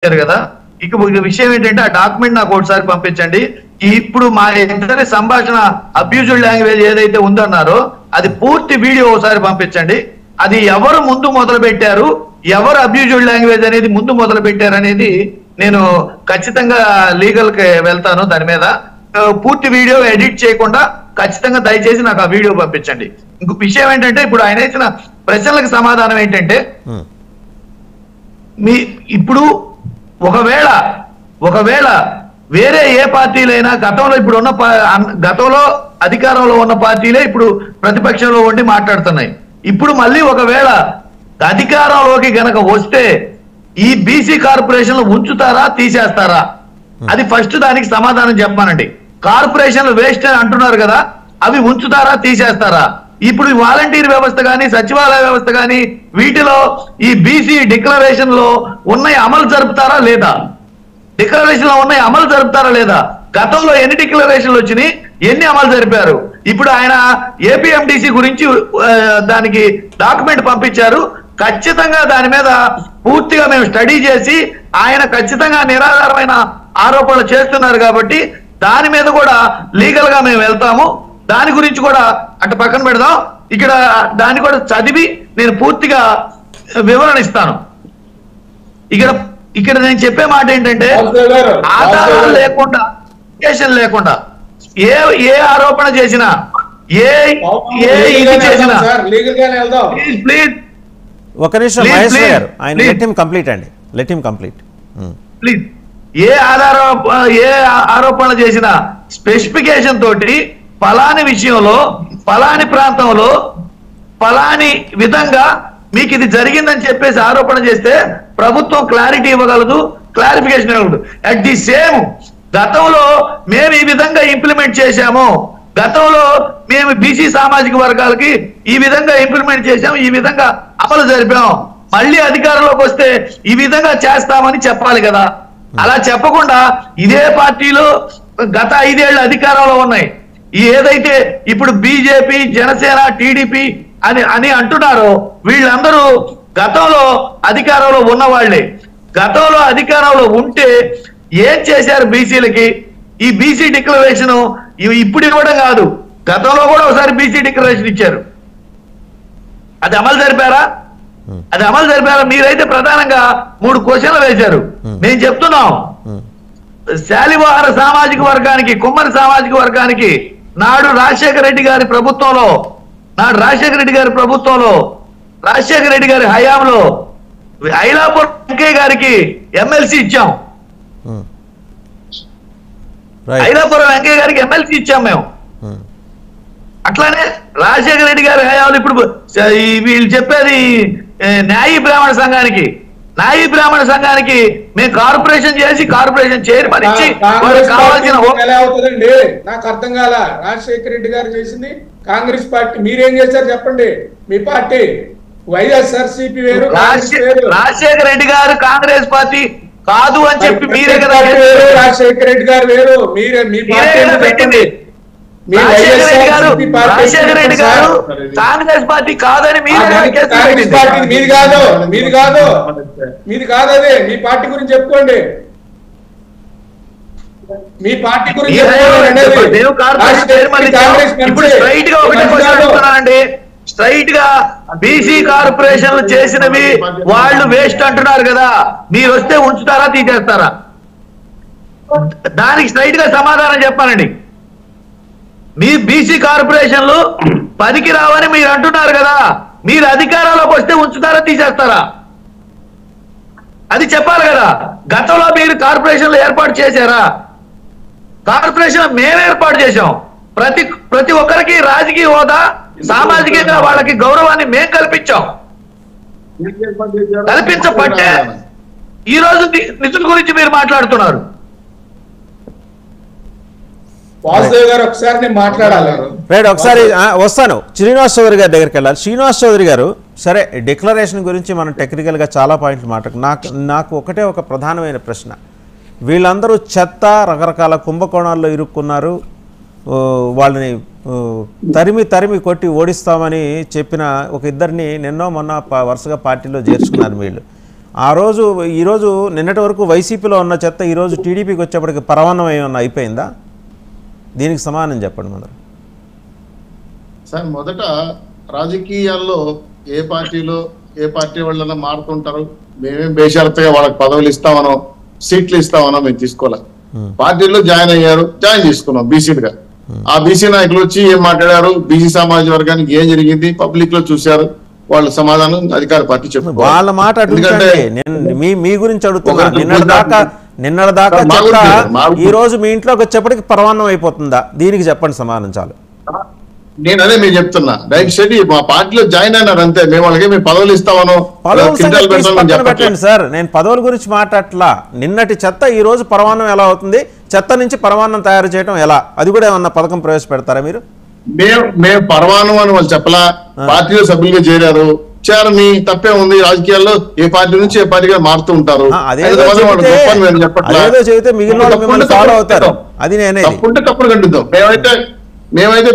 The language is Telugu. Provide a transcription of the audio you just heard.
కదా. ఇక విషయం ఏంటంటే ఆ డాక్యుమెంట్ నాకు ఒకసారి పంపించండి. ఇప్పుడు మా ఇద్దరి సంభాషణ అబ్యూజ్డ్ లాంగ్వేజ్ ఏదైతే ఉందన్నారో అది పూర్తి వీడియో ఒకసారి పంపించండి. అది ఎవరు ముందు మొదలు పెట్టారు, ఎవరు అబ్యూజ్డ్ లాంగ్వేజ్ అనేది ముందు మొదలు పెట్టారు అనేది నేను ఖచ్చితంగా లీగల్ కి వెళ్తాను. దాని మీద పూర్తి వీడియో ఎడిట్ చేయకుండా ఖచ్చితంగా దయచేసి నాకు ఆ వీడియో పంపించండి. ఇంకొక విషయం ఏంటంటే ఇప్పుడు ఆయన ఇచ్చిన ప్రశ్నలకు సమాధానం ఏంటంటే ఇప్పుడు ఒకవేళ వేరే ఏ పార్టీలైనా గతంలో ఇప్పుడు ఉన్న గతంలో అధికారంలో ఉన్న పార్టీలే ఇప్పుడు ప్రతిపక్షంలో ఉండి మాట్లాడుతున్నాయి. ఇప్పుడు మళ్ళీ ఒకవేళ అధికారంలోకి గనక వస్తే ఈ బీసీ కార్పొరేషన్లు ఉంచుతారా తీసేస్తారా? అది ఫస్ట్ దానికి సమాధానం చెప్పానండి. కార్పొరేషన్లు వేస్ట్ అని అంటున్నారు కదా, అవి ఉంచుతారా తీసేస్తారా? ఇప్పుడు వాలంటీర్ వ్యవస్థ కానీ సచివాలయ వ్యవస్థ కానీ వీటిలో ఈ బీసీ డిక్లరేషన్ లో ఉన్నాయి అమలు జరుపుతారా లేదా? డిక్లరేషన్ లో ఉన్నాయి అమలు జరుపుతారా లేదా? గతంలో ఎన్ని డిక్లరేషన్లు వచ్చినాయి, ఎన్ని అమలు జరిపారు? ఇప్పుడు ఆయన ఏపీఎండిసి గురించి దానికి డాక్యుమెంట్ పంపించారు. ఖచ్చితంగా దాని మీద పూర్తిగా మేము స్టడీ చేసి ఆయన ఖచ్చితంగా నిరాధారమైన ఆరోపణలు చేస్తున్నారు కాబట్టి దాని మీద కూడా లీగల్ గా మేము వెళ్తాము. దాని గురించి కూడా అటు పక్కన పెడదాం. ఇక్కడ దాన్ని కూడా చదివి నేను పూర్తిగా వివరణ ఇస్తాను. ఇక్కడ నేను చెప్పే మాట ఏంటంటే ఆధారాలు లేకుండా లేకుండా ఏ ఆరోపణ చేసినా ఇది చేసినా ప్లీజ్ ఒక నిమిషం మహేశ్వర్ గారు, ఆయన లెట్ హిమ్ కంప్లీట్ అండి, లెట్ హిమ్ కంప్లీట్ ప్లీజ్. ఏ ఆరోపణ చేసినా స్పెసిఫికేషన్ తోటి ఫలాని విషయంలో ఫలాని ప్రాంతంలో ఫలాని విధంగా మీకు ఇది జరిగిందని చెప్పేసి ఆరోపణ చేస్తే ప్రభుత్వం క్లారిటీ ఇవ్వగలదు, క్లారిఫికేషన్ ఇవ్వగలదు. అట్ ది సేమ్ గతంలో మేము ఈ విధంగా ఇంప్లిమెంట్ చేశాము, గతంలో మేము బీసీ సామాజిక వర్గాలకి ఈ విధంగా ఇంప్లిమెంట్ చేశాము, ఈ విధంగా అమలు జరిపాం, మళ్ళీ అధికారంలోకి వస్తే ఈ విధంగా చేస్తామని చెప్పాలి కదా. అలా చెప్పకుండా ఇదే పార్టీలో గత 5 ఏళ్ళు అధికారంలో ఉన్నాయి, ఏదైతే ఇప్పుడు బీజేపీ జనసేన టీడీపీ అని అంటున్నారో వీళ్ళందరూ గతంలో అధికారంలో ఉన్న వాళ్ళే. గతంలో అధికారంలో ఉంటే ఏం చేశారు బీసీలకి? ఈ బీసీ డిక్లరేషన్ ఇప్పుడు ఇవ్వడం కాదు, గతంలో కూడా ఒకసారి బీసీ డిక్లరేషన్ ఇచ్చారు. అది అమలు జరిపారా? మీరైతే ప్రధానంగా 3 క్వశ్చన్లు వేశారు. మేము చెప్తున్నాం శాలివాహన సామాజిక వర్గానికి, కుమ్మరి సామాజిక వర్గానికి నాడు రాజశేఖర రెడ్డి గారి ప్రభుత్వంలో రాజశేఖర రెడ్డి గారి హయాంలో ఐలాపురం వెంకయ్య గారికి ఎమ్మెల్సీ ఇచ్చాం. ఐలాపురం వెంకయ్య గారికి ఎమ్మెల్సీ ఇచ్చాం మేము. అట్లానే రాజశేఖర రెడ్డి గారి హయాంలో ఇప్పుడు వీళ్ళు చెప్పేది న్యాయ బ్రాహ్మణ సంఘానికి మేము కార్పొరేషన్ చేసి కార్పొరేషన్ చైర్మన్ ఇచ్చి కావాల్సిన నాకు అర్థం కాల. రాజశేఖర రెడ్డి గారు చేసింది కాంగ్రెస్ పార్టీ, మీరేం చేశారు చెప్పండి? మీ పార్టీ వైఎస్ఆర్సీపీ వేరు, రాజశేఖర రెడ్డి గారు కాంగ్రెస్ పార్టీ కాదు అని చెప్పి మీరే కదా. రాజశేఖర రెడ్డి గారు వేరు, మీరే మీ పార్టీ పెట్టింది. రాజశేఖర రెడ్డి గారు కాంగ్రెస్ పార్టీ కాదని మీది కాదు అదే. మీ పార్టీ గురించి చెప్పుకోండి, మీ పార్టీ గురించి స్ట్రైట్ గా బీసీ కార్పొరేషన్లు చేసినవి వాళ్ళు వేస్ట్ అంటున్నారు కదా, మీరు వస్తే ఉంచుతారా తీసేస్తారా? దానికి స్ట్రైట్ గా సమాధానం చెప్పానండి. మీ బీసీ కార్పొరేషన్లు పనికి రావని మీరు అంటున్నారు కదా, మీరు అధికారంలోకి వస్తే ఉంచుతారా తీసేస్తారా? అది చెప్పాలి కదా. గతంలో మీరు కార్పొరేషన్లు ఏర్పాటు చేశారా? కార్పొరేషన్ మేము ఏర్పాటు చేశాం. ప్రతి ఒక్కరికి రాజకీయ హోదా, సామాజికంగా వాళ్ళకి గౌరవాన్ని మేము కల్పించాం. కల్పించబట్టే ఈ రోజు నిధుల గురించి మీరు మాట్లాడుతున్నారు. ఒకసారి వస్తాను, శ్రీనివాస్ చౌదరి గారి దగ్గరికి వెళ్ళాలి. శ్రీనివాస్ చౌదరి గారు, సరే డిక్లరేషన్ గురించి మనం టెక్నికల్గా చాలా పాయింట్లు నాకు ఒకటే ఒక ప్రధానమైన ప్రశ్న. వీళ్ళందరూ చెత్త రకరకాల కుంభకోణాల్లో ఇరుక్కున్నారు, వాళ్ళని తరిమి కొట్టి ఓడిస్తామని చెప్పిన ఒక ఇద్దరిని నిన్నో మొన్న వరుసగా పార్టీలో చేర్చుకున్నారు వీళ్ళు. ఈరోజు నిన్నటి వరకు వైసీపీలో ఉన్న చెత్త ఈరోజు టీడీపీకి వచ్చేప్పటికి పరవాన్నం ఏమన్నా అయిపోయిందా? దీనికి సమానం చెప్పండి ముందర. సార్, మొదట రాజకీయాల్లో ఏ పార్టీ వాళ్ళన్నా మారుతుంటారు. మేమేం బేషరతుగా వాళ్ళకి పదవులు ఇస్తామనో సీట్లు ఇస్తామనో మేము తీసుకోలే. పార్టీలో జాయిన్ అయ్యారు, జాయిన్ చేసుకున్నాం బీసీలుగా. ఆ బీసీ నాయకులు వచ్చి ఏం మాట్లాడారు, బీసీ సామాజిక వర్గానికి ఏం జరిగింది పబ్లిక్ లో చూశారు. వాళ్ళ సమాధానం అధికార పార్టీ చెప్పు. వాళ్ళ మాట అడుగుతుంటే మీ గురించి అడుగుతున్నా. నిన్నటిదాకా ఈ రోజు మీ ఇంట్లోకి వచ్చేప్పటికి పరవాన్నం అయిపోతుందా? దీనికి చెప్పండి సమాధానం చాలు. నేను అదే మీరు చెప్తున్నా, రైట్ స్టడీ మా పార్టీలో జాయిన్ అయినారు అంతే. మేము వాళ్ళకి మేము పదవులు ఇస్తామనో పెట్టండి సార్, నేను పదవుల గురించి మాట్లాడట్లా. నిన్నటి చెత్త ఈ రోజు పరవాన్నం ఎలా అవుతుంది? చెత్త నుంచి పరవాన్నం తయారు చేయడం ఎలా? అది కూడా ఏమన్నా పథకం ప్రవేశపెడతారా మీరు? మేము పరవాన్నం అని వాళ్ళు చెప్పలా. పార్టీలో సభ్యులుగా చేరారు, చేరని తప్పే ఉంది. రాజకీయాల్లో ఏ పార్టీ నుంచి ఏ పార్టీగా మారుతూ ఉంటారు. చెబితే మిగిలిన వాళ్ళు మిమ్మల్ని ఫాలో అవుతారు. అది నేనే తప్పుంటే తప్పుడు ఖండిద్దాం. మేమైతే